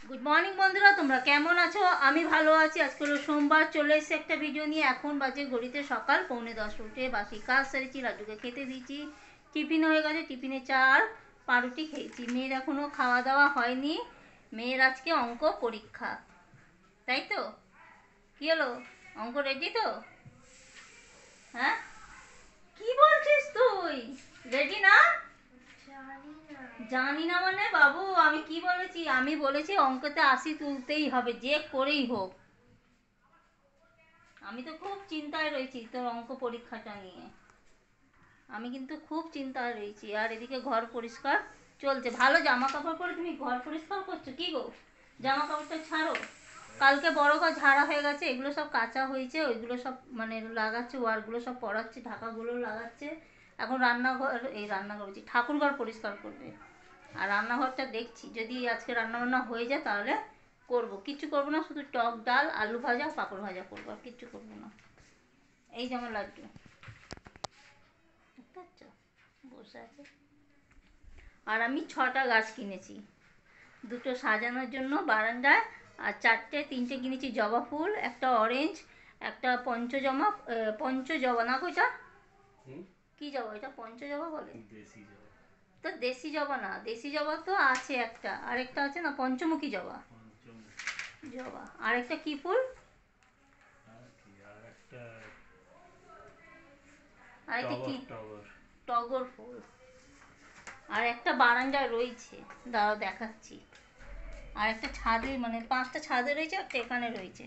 Good morning বন্ধুরা, তোমরা কেমন আছো? আমি ভালো আছি। আজকে হলো সোমবার, চলে এসেছে একটা ভিডিও নিয়ে। এখন বাজে ঘড়িতে সকাল 9:45। উঠে বাসি কাজ সেরেছি, লাড্ডুকে খেতে দিয়েছি, টিফিন হয়ে গেছে। টিফিনে চা আর পাউরুটি খেয়েছি। মেয়ের এখনও খাওয়া দাওয়া হয়নি। মেয়ের আজকে অঙ্ক পরীক্ষা, তাই তো? কি হলো, অঙ্ক রেডি তো? হ্যাঁ, কি বলছিস তুই? রেডি না? জানি না মানে বাবু, আমি কি বলেছি? আমি বলেছি অঙ্কতে 80 তুলতেই হবে, যে করেই হোক। আমি তো খুব চিন্তায় রয়েছি তোর অঙ্ক পরীক্ষাটা নিয়ে। আমি কিন্তু খুব চিন্তায় রয়েছি। আর এদিকে ঘর পরিষ্কার চলছে। ভালো জামা কাপড় পরে তুমি ঘর পরিষ্কার করছো কি গো? জামা কাপড়টা ছাড়ো। কালকে বড় ঘর ঝাড়া হয়ে গেছে, এগুলো সব কাঁচা হয়েছে, ওইগুলো সব মানে লাগাচ্ছে, ওয়ারগুলো সব পরাচ্ছে, ঢাকাগুলো লাগাচ্ছে। এখন রান্নাঘর, এই রান্নাঘর বলছি, ঠাকুরঘর পরিষ্কার করবে। আর রান্নাঘরটা দেখছি, যদি আজকে রান্নাবান্না হয়ে যায় তাহলে করবো। কিচ্ছু করবো না, শুধু টক ডাল আলু ভাজা পাঁপড় ভাজা করবো, আর কিচ্ছু করবো না। এই যে আমার লাড্ডু, দেখতে পাচ্ছ বসে আছে। আর আমি 6টা গাছ কিনেছি, দুটো সাজানোর জন্য বারান্দায়, আর তিনটে কিনেছি জবা ফুল, একটা অরেঞ্জ, একটা পঞ্চজবা, পঞ্চজবা না কোটা কি জবা, এটা পঞ্চজবা বলে তো? দেশি জবা না, দেশি জবা তো আছে একটা, আরেকটা আছে না পঞ্চমুখী জবা। জবা আর একটা কি ফুল, আর একটা কি, টগর ফুল। আর একটা বারান্দায় রয়েছে, দাঁড়াও দেখাচ্ছি। আর একটা ছাদে, মানে 5টা ছাদে রয়েছে, একটা এখানে রয়েছে।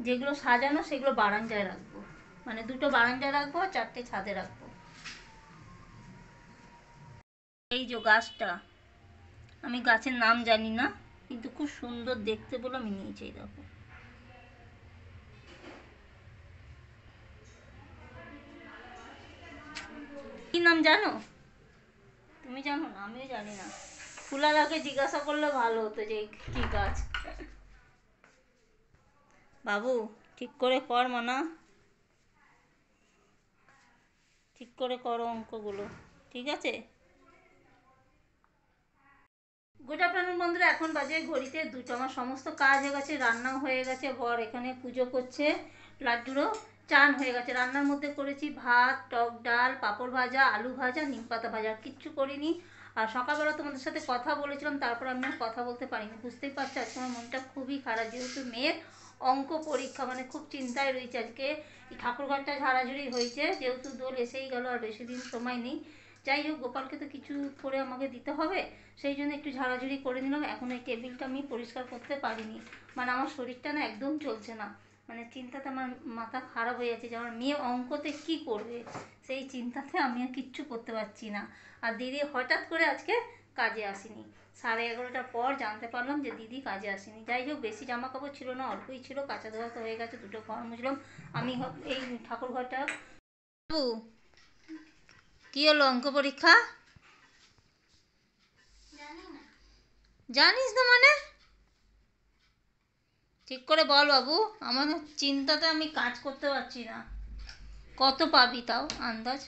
যেগুলো সাজানো সেগুলো বারান্দায় রাখবো, মানে 2টো বারান্দায় রাখবো আর 4টে ছাদে রাখবো। এই যে গাছটা, আমি গাছের নাম জানি না, কিন্তু খুব সুন্দর দেখতে বলে আমি নিয়েছি। এই দেখো, কি নাম জানো? তুমি জানো না? আমিও জানি না। ফুলাদাকে জিজ্ঞাসা করলে ভালো হতো যে কি গাছ। বাবু ঠিক করে কর মানা, ঠিক করে করো অঙ্কগুলো, ঠিক আছে? গুড আফটারনুন বন্ধুরা, এখন বাজে ঘড়িতে 2টো। আমার সমস্ত কাজ হয়ে গেছে, রান্নাও হয়ে গেছে, বর এখানে পুজো করছে, লাড্ডুরও চান হয়ে গেছে। রান্নার মধ্যে করেছি ভাত, টক ডাল, পাঁপড় ভাজা, আলু ভাজা, নিম পাতা ভাজা, কিচ্ছু করিনি। আর সকালবেলা তোমাদের সাথে কথা বলেছিলাম, তারপর আমি আর কথা বলতে পারিনি। বুঝতেই পারছি আজকে আমার মনটা খুবই খারাপ, যেহেতু মেয়ের অঙ্ক পরীক্ষা, মানে খুব চিন্তায় রয়েছে। আজকে এই ঠাকুরঘরটা ঝাড়াঝুড়ি হয়েছে, যেহেতু দোল এসেই গেল, আর বেশি দিন সময় নেই। যাই হোক, গোপালকে তো কিছু করে আমাকে দিতে হবে, সেই জন্য একটু ঝাড়াঝুড়ি করে নিলাম। এখন এই টেবিলটা আমি পরিষ্কার করতে পারিনি, মানে আমার শরীরটা না একদম চলছে না। মানে চিন্তাতে আমার মাথা খারাপ হয়ে যাচ্ছে যে আমার মেয়ে অঙ্কতে কি করবে, সেই চিন্তাতে আমি আর কিচ্ছু করতে পারছি না। আর দিদি হঠাৎ করে আজকে কাজে আসেনি। 11:30টার পর জানতে পারলাম যে দিদি কাজে আসেনি। যাই হোক, বেশি জামা কাপড় ছিল না, অল্পই ছিল, কাঁচা ধোয়া তো হয়ে গেছে, 2টো ঘর মুছলাম। আমি এই ঠাকুর ঘরটা। কি হলো অঙ্ক পরীক্ষা? জানিস না মানে? ঠিক করে বল বাবু, আমার চিন্তাতে আমি কাজ করতে পারছি না। কত পাবি তাও আন্দাজ?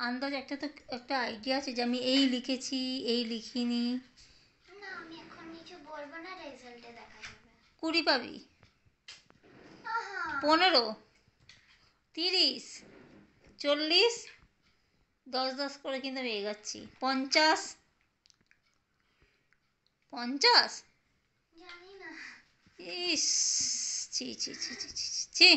আন্দাজ একটা তো, একটা আইডিয়া আছে যে আমি এই লিখেছি, এই লিখিনি। 20 পাবি? 15, 30, 40, 10 10 করে কিন্তু আমি এগাচ্ছি। 50, 50। ইস, ছি ছি ছি ছি ছি ছি।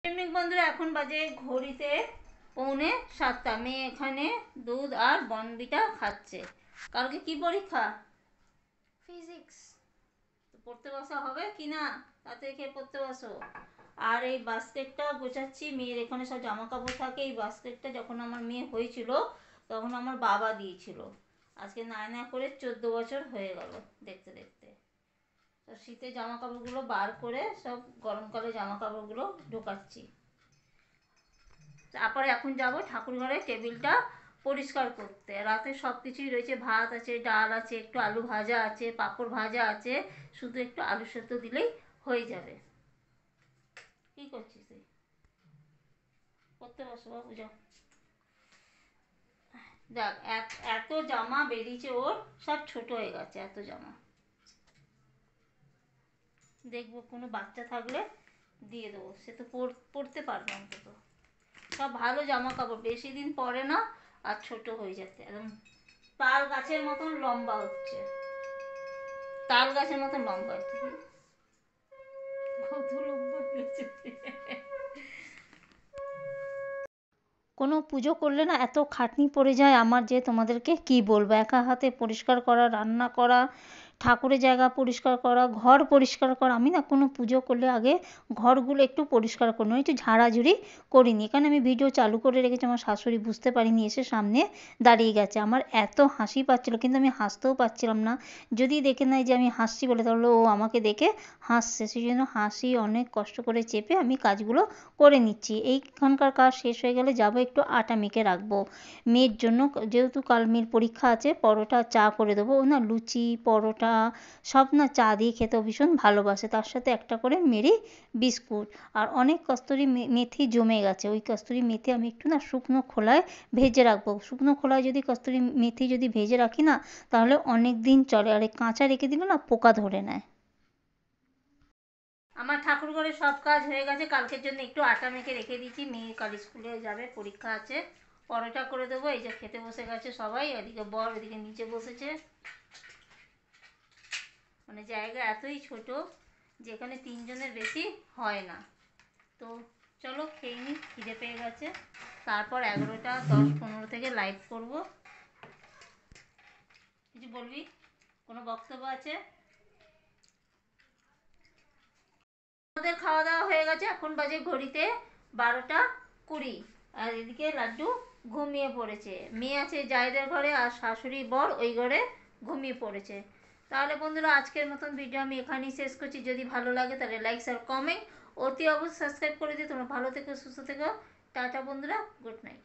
ইভিনিং বন্ধুরা, এখন বাজে ঘড়িতে 6:45। মেয়ে এখানে দুধ আর বনবিটা খাচ্ছে। কালকে কি পরীক্ষা? ফিজিক্স। তো পড়তে বসা হবে কি না? তাতে খেয়ে পড়তে বসো। আর এই বাস্কেটটা গোছাচ্ছি, মেয়ের এখানে সব জামা কাপড় থাকে। এই বাস্কেটটা যখন আমার মেয়ে হয়েছিল তখন আমার বাবা দিয়েছিল। আজকে নায়না করে 14 বছর হয়ে গেল দেখতে দেখতে। তো শীতের জামা কাপড়গুলো বার করে সব গরমকালে জামা কাপড়গুলো ঢোকাচ্ছি। তারপরে এখন যাব ঠাকুর ঘরে টেবিলটা পরিষ্কার করতে। রাতে সব কিছুই রয়েছে, ভাত আছে, ডাল আছে, একটু আলু ভাজা আছে, পাঁপড় ভাজা আছে, শুধু একটু আলু সেদ্ধ দিলেই হয়ে যাবে। কি করছিস তুই? করতে বসো বাবু, যাও। দেখ এত জামা বেরিয়েছে ওর, সব ছোট হয়ে গেছে এত জামা। দেখবো কোনো বাচ্চা থাকলে দিয়ে দেবো, সে তো পরতে পারবে অন্তত। সব ভালো জামা কাপড়, বেশি দিন পরে না আর ছোট হয়ে যাচ্ছে, একদম তাল গাছের মতন লম্বা হচ্ছে, তাল গাছের মতন লম্বা হচ্ছে। কত লম্বা হয়েছে। কোনো পুজো করলে না এত খাটনি পড়ে যায় আমার, যে তোমাদেরকে কি বলবো। একা হাতে পরিষ্কার করা, রান্না করা, ঠাকুরের জায়গা পরিষ্কার করা, ঘর পরিষ্কার করা। আমি না কোনো পুজো করলে আগে ঘরগুলো একটু পরিষ্কার করি, একটু ঝাড়াঝুড়ি করিনি। এখানে আমি ভিডিও চালু করে রেখেছি, আমার শাশুড়ি বুঝতে পারিনি, এসে সামনে দাঁড়িয়ে গেছে। আমার এত হাসি পাচ্ছিলো, কিন্তু আমি হাসতেও পারছিলাম না। যদি দেখে নেয় যে আমি হাসছি বলে, তাহলে ও আমাকে দেখে হাসছে। সেই জন্য হাসি অনেক কষ্ট করে চেপে আমি কাজগুলো করে নিচ্ছি। এইখানকার কাজ শেষ হয়ে গেলে যাবো একটু আটা মেখে রাখবো মেয়ের জন্য, যেহেতু কাল মেয়ের পরীক্ষা আছে। পরোটা চা করে দেবো, ও না লুচি পরোটা সব না চা দিয়ে খেতেও ভীষণ ভালোবাসে, তার সাথে একটা করে মেরি বিস্কুট। আর অনেক কস্তুরি মেথি জমে গেছে, ওই কস্তুরি মেথি আমি একটু না শুকনো খোলায় ভেজে রাখবো। শুকনো খোলায় যদি কস্তুরি মেথি যদি ভেজে রাখি না, তাহলে অনেক দিন চলে। আর এই কাঁচা রেখে দিলে না পোকা ধরে নেয়। আমার ঠাকুর ঘরে সব কাজ হয়ে গেছে, কালকের জন্য একটু আটা মেখে রেখে দিয়েছি। মেয়ে কাল স্কুলে যাবে, পরীক্ষা আছে। পরোটা করে দেবো। এই যে খেতে বসে গেছে সবাই, এদিকে বর এদিকে নিচে বসেছে। মানে জায়গা এতই ছোট, যেখানে তিনজনের বেশি হয় না। তো চলো খেয়ে নিই, খিদে পেয়ে গেছে। তারপর 11টা 10-15 থেকে লাইভ করব। কিছু বলবি? কোনো বক্তব্য আছে? আমাদের খাওয়া দাওয়া হয়ে গেছে, এখন বাজে ঘড়িতে 12টা 20। আর এদিকে লাড্ডু ঘুমিয়ে পড়েছে। মেয়ে আছে জায়দের ঘরে, আর শাশুড়ি বর ওই ঘরে ঘুমিয়ে পড়েছে। তাহলে বন্ধুরা, আজকের মতন ভিডিও আমি এখানেই শেষ করছি। যদি ভালো লাগে তাহলে লাইক আর কমেন্ট অতি অবশ্যই সাবস্ক্রাইব করে দিও। তোমরা ভালো থেকো, সুস্থ থেকো। টাটা বন্ধুরা, গুড নাইট।